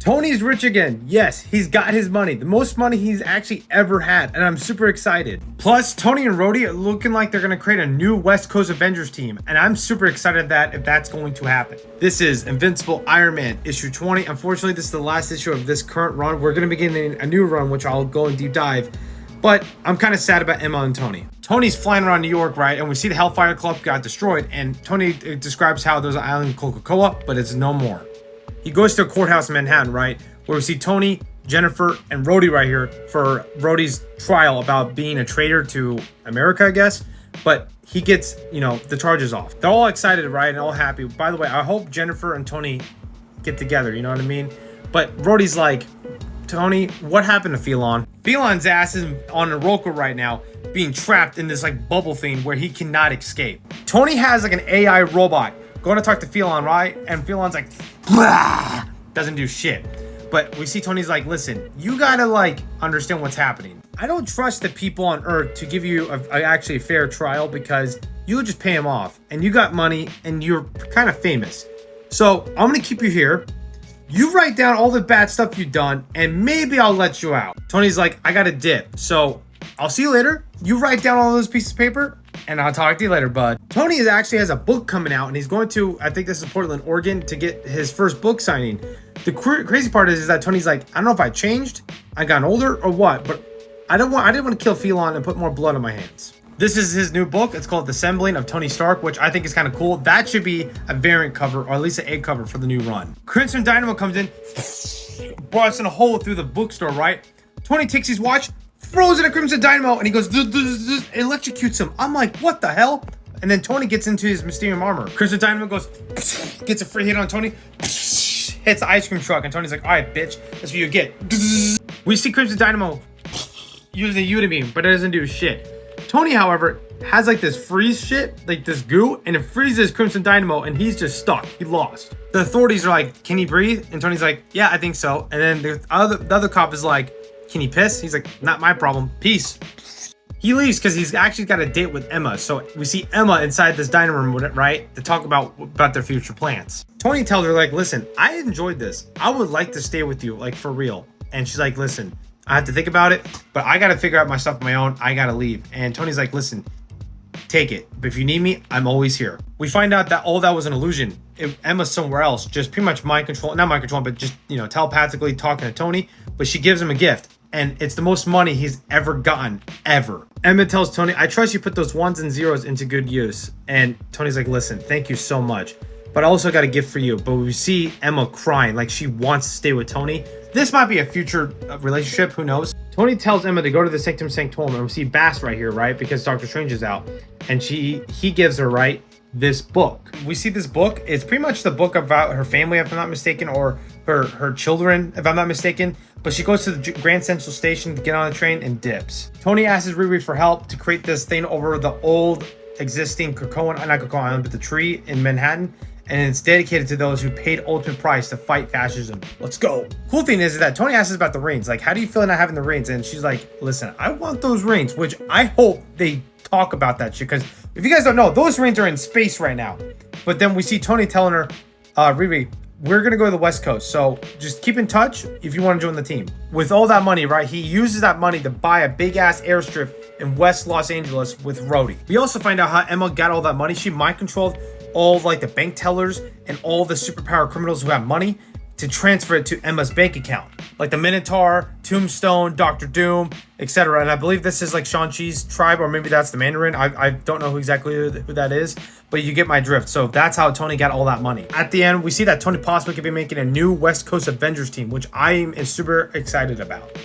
Tony's rich again. Yes, he's got his money. The most money he's actually ever had. And I'm super excited. Plus, Tony and Rhodey are looking like they're going to create a new West Coast Avengers team. And I'm super excited that if that's going to happen. This is Invincible Iron Man issue 20. Unfortunately, this is the last issue of this current run. We're going to begin a new run, which I'll go in deep dive. But I'm kind of sad about Emma and Tony. Tony's flying around New York, right? And we see the Hellfire Club got destroyed. And Tony describes how there's an island called Krakoa, but it's no more. He goes to a courthouse in Manhattan, right? Where we see Tony, Jennifer, and Rhodey right here for Rhodey's trial about being a traitor to America, I guess. But he gets, the charges off. They're all excited, right? And all happy. By the way, I hope Jennifer and Tony get together, you know what I mean? But Rhodey's like, Tony, what happened to Phelan? Phelan's ass is on Oroka right now, being trapped in this bubble thing where he cannot escape. Tony has an AI robot going to talk to Phelan, right? And Phelan's like, blah, doesn't do shit. But we see Tony's like, listen, you gotta understand what's happening. I don't trust the people on Earth to give you actually a fair trial because you'll just pay him off and you got money and you're kind of famous. So I'm gonna keep you here. You write down all the bad stuff you've done and maybe I'll let you out. Tony's like, I got a dip. So I'll see you later. You write down all those pieces of paper and I'll talk to you later, bud. Tony actually has a book coming out and he's going to, I think this is Portland, Oregon, to get his first book signing. The crazy part is that Tony's like, I don't know if I changed, I gotten older or what, but I didn't want to kill Phelan and put more blood on my hands. This is his new book. It's called The Assembling of Tony Stark, which I think is kind of cool. That should be a variant cover or at least an egg cover for the new run. Crimson Dynamo comes in, busts in a hole through the bookstore, right? Tony takes his watch, throws it at Crimson Dynamo, and he goes, electrocutes him. I'm like, what the hell? And then Tony gets into his Mysterium armor. Crimson Dynamo goes, gets a free hit on Tony, hits the ice cream truck, and Tony's like, all right, bitch, that's what you get. We see Crimson Dynamo using the Udemy, but it doesn't do shit. Tony, however, has this freeze shit, this goo, and it freezes Crimson Dynamo, and he's just stuck. He lost. The authorities are like, can he breathe? And Tony's like, yeah, I think so. And then the other cop is like, can he piss? He's like, not my problem. Peace. He leaves because he's actually got a date with Emma. So we see Emma inside this dining room, right, to talk about their future plans. Tony tells her, listen, I enjoyed this. I would like to stay with you, for real. And she's like, listen, I have to think about it, but I got to figure out my stuff on my own. I got to leave. And Tony's like, listen, take it. But if you need me, I'm always here. We find out that all that was an illusion. Emma's somewhere else, just pretty much mind control, not mind control, but just, telepathically talking to Tony. But she gives him a gift. And it's the most money he's ever gotten, ever. Emma tells Tony, I trust you put those ones and zeros into good use. And Tony's like, listen, thank you so much. But I also got a gift for you. But we see Emma crying like she wants to stay with Tony. This might be a future relationship, who knows? Tony tells Emma to go to the Sanctum Sanctorum. And we see Bass right here, right? Because Doctor Strange is out. And he gives her, right, this book. We see this book. It's pretty much the book about her family, if I'm not mistaken, or her children, if I'm not mistaken. But she goes to the Grand Central Station to get on the train and dips. Tony asks Riri for help to create this thing over the old existing Krakoan, not Krakoan Island, but the tree in Manhattan. And it's dedicated to those who paid ultimate price to fight fascism. Let's go. Cool thing is that Tony asks us about the rings. How do you feel not having the rings? And she's like, listen, I want those rings, which I hope they talk about that shit. Because if you guys don't know, those rings are in space right now. But then we see Tony telling her, Riri, we're going to go to the West Coast. So just keep in touch if you want to join the team. With all that money, right, he uses that money to buy a big ass airstrip in West Los Angeles with Rhodey. We also find out how Emma got all that money. She mind controlled all the bank tellers and all the superpower criminals who have money to transfer it to Emma's bank account. Like the Minotaur, Tombstone, Doctor Doom, etc. And I believe this is Shang-Chi's tribe, or maybe that's the Mandarin. I don't know exactly who that is, but you get my drift. So that's how Tony got all that money. At the end, we see that Tony possibly could be making a new West Coast Avengers team, which I am super excited about.